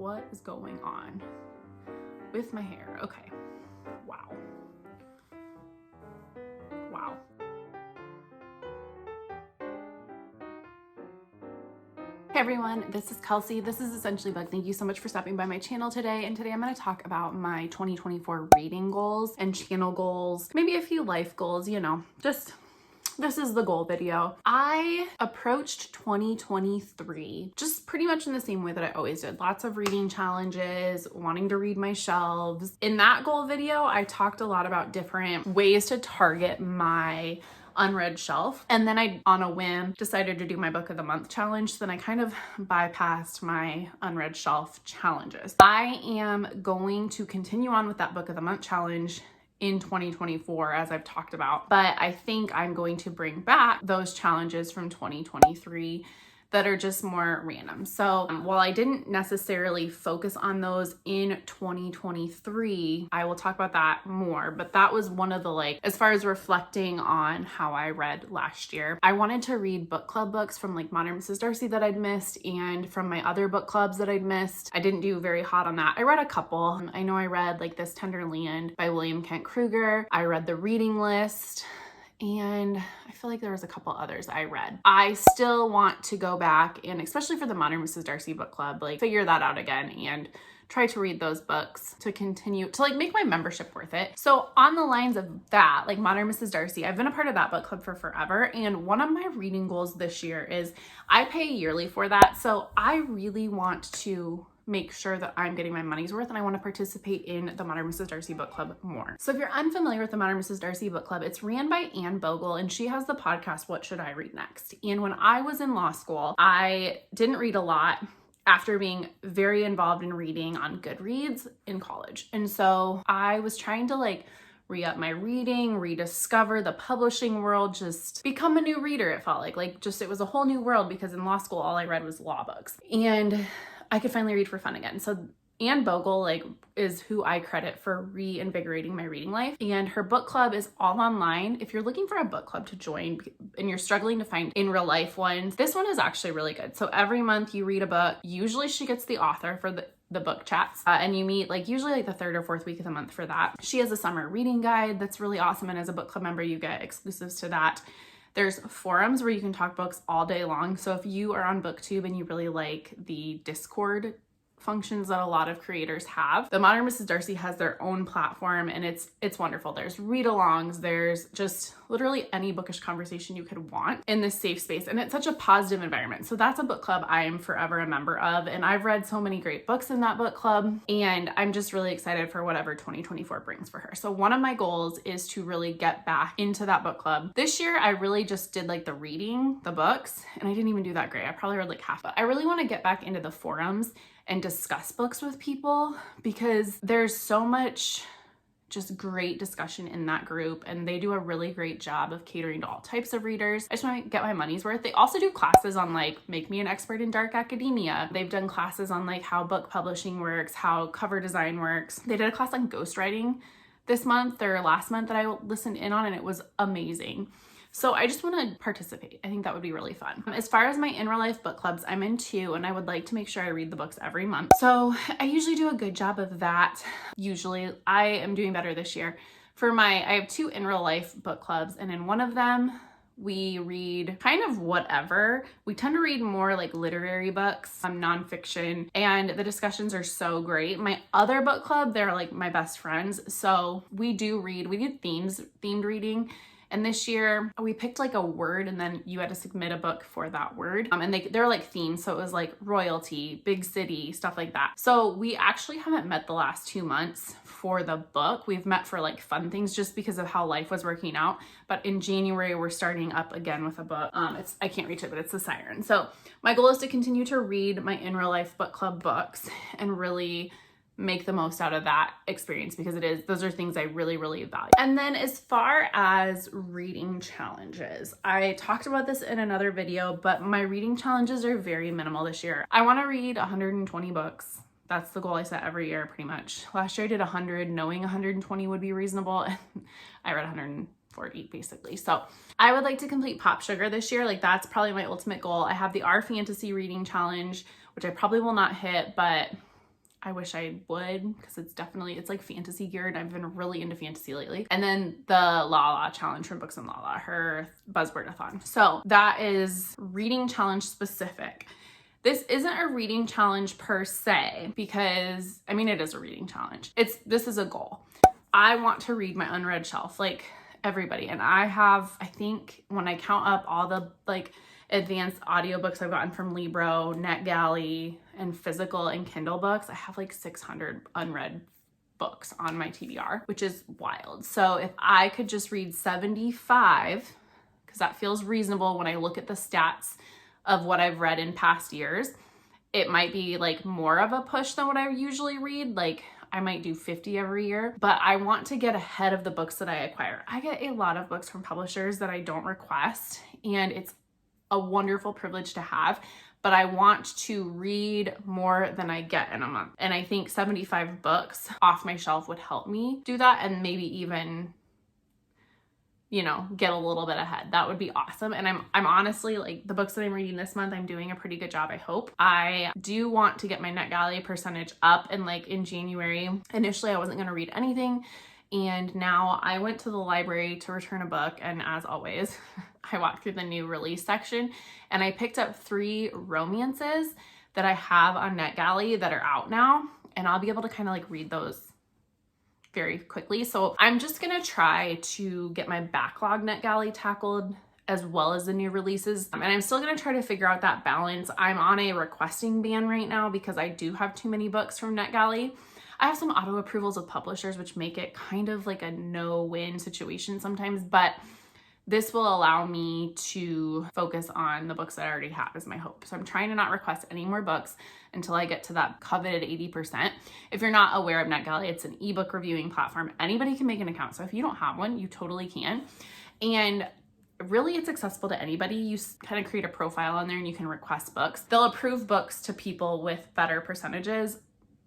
what is going on with my hair? Okay. Wow. Wow. Hey everyone, this is Kelsey. This is Essentially Book. Thank you so much for stopping by my channel today. And today I'm going to talk about my 2024 reading goals and channel goals, maybe a few life goals, you know, just this is the goal video. I approached 2023 just pretty much in the same way that I always did. Lots of reading challenges, wanting to read my shelves. In that goal video, I talked a lot about different ways to target my unread shelf. And then I, on a whim, decided to do my book of the month challenge. So then I kind of bypassed my unread shelf challenges. I am going to continue on with that book of the month challenge in 2024, as I've talked about, but I think I'm going to bring back those challenges from 2023 that are just more random. So while I didn't necessarily focus on those in 2023, I will talk about that more, but that was one of the, like, as far as reflecting on how I read last year, I wanted to read book club books from like Modern Mrs. Darcy that I'd missed and from my other book clubs that I'd missed. I didn't do very hot on that. I read a couple. I know I read like This Tender Land by William Kent Kruger. I read The Reading List, and I feel like there was a couple others I read. I still want to go back and, especially for the Modern Mrs. Darcy book club, like figure that out again and try to read those books to continue to like make my membership worth it. So on the lines of that, like Modern Mrs. Darcy, I've been a part of that book club for forever. And one of my reading goals this year is I pay yearly for that. So I really want to make sure that I'm getting my money's worth, and I want to participate in the Modern Mrs. Darcy book club more. So if you're unfamiliar with the Modern Mrs. Darcy book club, it's ran by Anne Bogle, and she has the podcast, What Should I Read Next? And when I was in law school, I didn't read a lot after being very involved in reading on Goodreads in college. And so I was trying to like re-up my reading, rediscover the publishing world, just become a new reader. It felt like just, it was a whole new world because in law school, all I read was law books. And I could finally read for fun again. So Anne Bogle like is who I credit for reinvigorating my reading life. And her book club is all online. If you're looking for a book club to join and you're struggling to find in real life ones, this one is actually really good. So every month you read a book. Usually she gets the author for the book chats and you meet like usually like the third or fourth week of the month for that. She has a summer reading guide that's really awesome. And as a book club member, you get exclusives to that. There's forums where you can talk books all day long. So if you are on BookTube and you really like the Discord functions that a lot of creators have, the Modern Mrs. Darcy has their own platform, and it's wonderful. There's read-alongs, there's just literally any bookish conversation you could want in this safe space, and it's such a positive environment. So that's a book club I am forever a member of, and I've read so many great books in that book club, and I'm just really excited for whatever 2024 brings for her. So one of my goals is to really get back into that book club. This year I really just did like the reading, the books, and I didn't even do that great. I probably read like half, but I really want to get back into the forums and discuss books with people because there's so much just great discussion in that group, and they do a really great job of catering to all types of readers. I just want to get my money's worth. They also do classes on like Make Me an Expert in Dark Academia. They've done classes on like how book publishing works, how cover design works. They did a class on ghostwriting this month or last month that I listened in on, and it was amazing. So I just want to participate. I think that would be really fun. As far as my in real life book clubs, I'm in 2, and I would like to make sure I read the books every month. So I usually do a good job of that. Usually I am doing better this year. I have 2 in real life book clubs, and in one of them, we read kind of whatever. We tend to read more like literary books, nonfiction, and the discussions are so great. My other book club, they're like my best friends. So we do themed reading. And this year we picked like a word, and then you had to submit a book for that word. And they're like themed. So it was like royalty, big city, stuff like that. So we actually haven't met the last 2 months for the book. We've met for like fun things just because of how life was working out. But in January, we're starting up again with a book. I can't reach it, but it's The Siren. So my goal is to continue to read my in real life book club books and really make the most out of that experience because those are things I really, really value. And then as far as reading challenges, I talked about this in another video, but my reading challenges are very minimal this year. I want to read 120 books. That's the goal I set every year pretty much. Last year I did 100, knowing 120 would be reasonable, and I read 140 basically. So I would like to complete Pop Sugar this year. Like that's probably my ultimate goal. I have the Our Fantasy reading challenge, which I probably will not hit, but I wish I would, because it's like fantasy geared. I've been really into fantasy lately. And then the Lala challenge from Books and Lala, her buzzword-a-thon. So that is reading challenge specific. This isn't a reading challenge per se, because I mean, it is a reading challenge. This is a goal. I want to read my unread shelf like everybody. And I think when I count up all the like advanced audiobooks I've gotten from Libro, NetGalley, and physical and Kindle books, I have like 600 unread books on my TBR, which is wild. So if I could just read 75, because that feels reasonable when I look at the stats of what I've read in past years, it might be like more of a push than what I usually read. Like I might do 50 every year, but I want to get ahead of the books that I acquire. I get a lot of books from publishers that I don't request, and it's a wonderful privilege to have, but I want to read more than I get in a month. And I think 75 books off my shelf would help me do that, and maybe even, you know, get a little bit ahead. That would be awesome. And I'm honestly, like, the books that I'm reading this month, I'm doing a pretty good job, I hope. I do want to get my NetGalley percentage up, and like in January, initially I wasn't gonna read anything, and now I went to the library to return a book, and as always, I walked through the new release section and I picked up 3 romances that I have on NetGalley that are out now, and I'll be able to kind of like read those very quickly. So I'm just gonna try to get my backlog NetGalley tackled as well as the new releases. And I'm still gonna try to figure out that balance. I'm on a requesting ban right now because I do have too many books from NetGalley. I have some auto approvals with publishers, which make it kind of like a no-win situation sometimes, but this will allow me to focus on the books that I already have, is my hope. So I'm trying to not request any more books until I get to that coveted 80%. If you're not aware of NetGalley, it's an ebook reviewing platform. Anybody can make an account. So if you don't have one, you totally can. And really, it's accessible to anybody. You kind of create a profile on there and you can request books. They'll approve books to people with better percentages.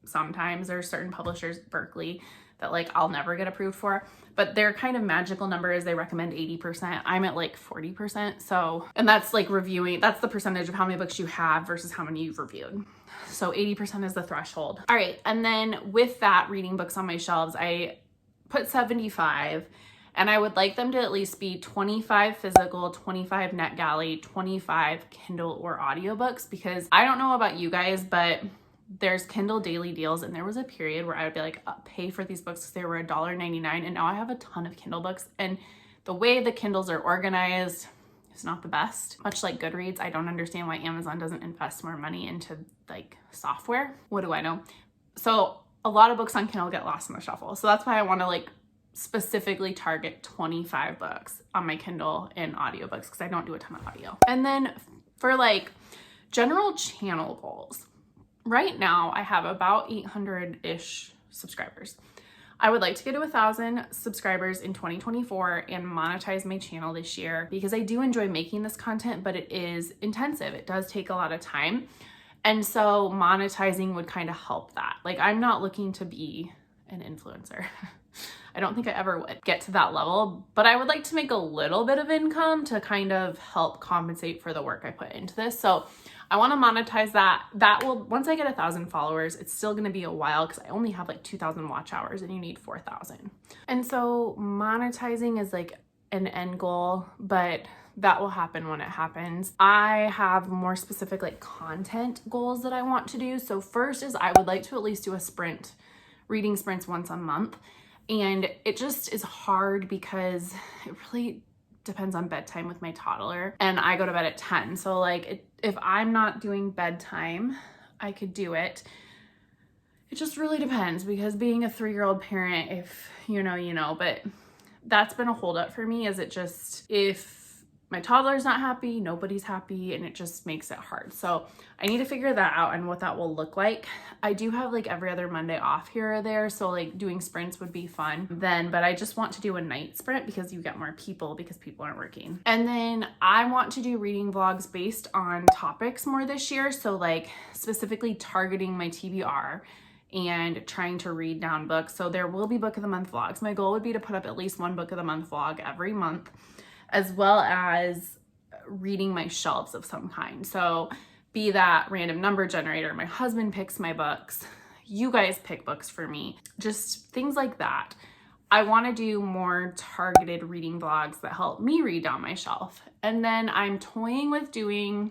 Sometimes there's certain publishers, Berkeley, that like I'll never get approved for, but their kind of magical number is they recommend 80%. I'm at like 40%. So, and that's like reviewing, that's the percentage of how many books you have versus how many you've reviewed. So 80% is the threshold. All right. And then with that, reading books on my shelves, I put 75, and I would like them to at least be 25 physical, 25 NetGalley, 25 Kindle or audiobooks, because I don't know about you guys, but there's Kindle daily deals, and there was a period where I would be like, pay for these books because they were $1.99, and now I have a ton of Kindle books, and the way the Kindles are organized is not the best. Much like Goodreads, I don't understand why Amazon doesn't invest more money into like software. What do I know? So a lot of books on Kindle get lost in the shuffle. So that's why I want to like specifically target 25 books on my Kindle and audiobooks, because I don't do a ton of audio. And then for like general channel goals, right now I have about 800-ish subscribers. I would like to get to 1,000 subscribers in 2024 and monetize my channel this year, because I do enjoy making this content, but it is intensive. It does take a lot of time. And so monetizing would kind of help that. Like, I'm not looking to be an influencer. I don't think I ever would get to that level, but I would like to make a little bit of income to kind of help compensate for the work I put into this. So I want to monetize that. That will, once I get 1,000 followers, it's still going to be a while because I only have like 2,000 watch hours and you need 4,000. And so monetizing is like an end goal, but that will happen when it happens. I have more specific like content goals that I want to do. So first is I would like to at least do a sprint, reading sprints once a month. And it just is hard because it really depends on bedtime with my toddler, and I go to bed at 10. So like if I'm not doing bedtime, I could do it. It just really depends, because being a 3-year-old parent, if you know, you know, but that's been a holdup for me. Is it just, if my toddler's not happy, nobody's happy, and it just makes it hard. So I need to figure that out and what that will look like. I do have like every other Monday off here or there, so like doing sprints would be fun then, but I just want to do a night sprint because you get more people because people aren't working. And then I want to do reading vlogs based on topics more this year. So like specifically targeting my TBR and trying to read down books. So there will be book of the month vlogs. My goal would be to put up at least one book of the month vlog every month, as well as reading my shelves of some kind. So be that random number generator, my husband picks my books, you guys pick books for me, just things like that. I want to do more targeted reading vlogs that help me read down my shelf. And then I'm toying with doing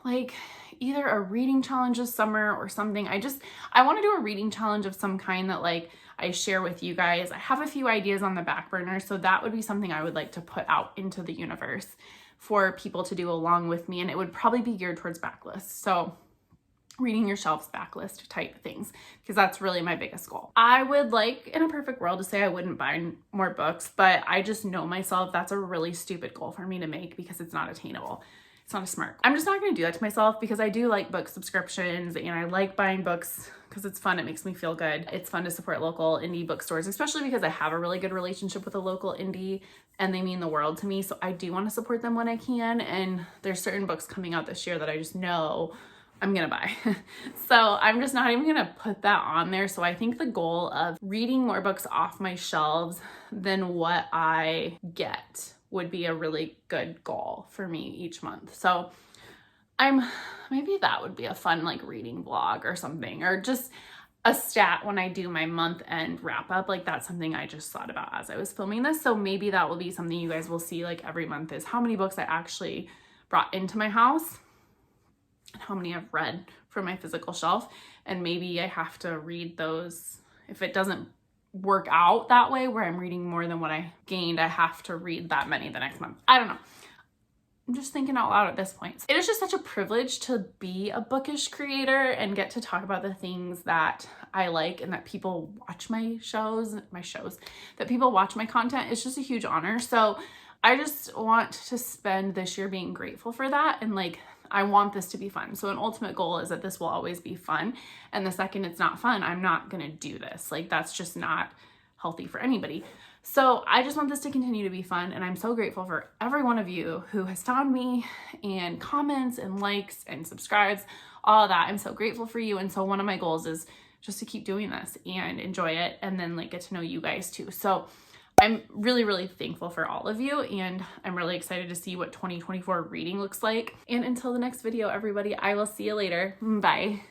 like either a reading challenge this summer or something. I want to do a reading challenge of some kind that like I share with you guys. I have a few ideas on the back burner, so that would be something I would like to put out into the universe for people to do along with me, and it would probably be geared towards backlists. So reading your shelves backlist type things, because that's really my biggest goal. I would like in a perfect world to say I wouldn't buy more books, but I just know myself that's a really stupid goal for me to make because it's not attainable. It's not a smart. I'm just not going to do that to myself because I do like book subscriptions and I like buying books because it's fun. It makes me feel good. It's fun to support local indie bookstores, especially because I have a really good relationship with a local indie and they mean the world to me. So I do want to support them when I can. And there's certain books coming out this year that I just know I'm gonna buy. So I'm just not even gonna put that on there. So I think the goal of reading more books off my shelves than what I get would be a really good goal for me each month. So maybe that would be a fun like reading vlog or something, or just a stat when I do my month end wrap up. Like that's something I just thought about as I was filming this. So maybe that will be something you guys will see like every month, is how many books I actually brought into my house and how many I've read from my physical shelf. And maybe I have to read those. If it doesn't work out that way where I'm reading more than what I gained, I have to read that many the next month. I don't know. I'm just thinking out loud at this point. It is just such a privilege to be a bookish creator and get to talk about the things that I like and that people watch my shows, that people watch my content. It's just a huge honor. So I just want to spend this year being grateful for that. And like, I want this to be fun. So an ultimate goal is that this will always be fun. And the second it's not fun, I'm not going to do this. Like that's just not healthy for anybody. So I just want this to continue to be fun. And I'm so grateful for every one of you who has found me and comments and likes and subscribes, all of that. I'm so grateful for you. And so one of my goals is just to keep doing this and enjoy it and then like get to know you guys too. So I'm really, really thankful for all of you, and I'm really excited to see what 2024 reading looks like. And until the next video, everybody, I will see you later. Bye.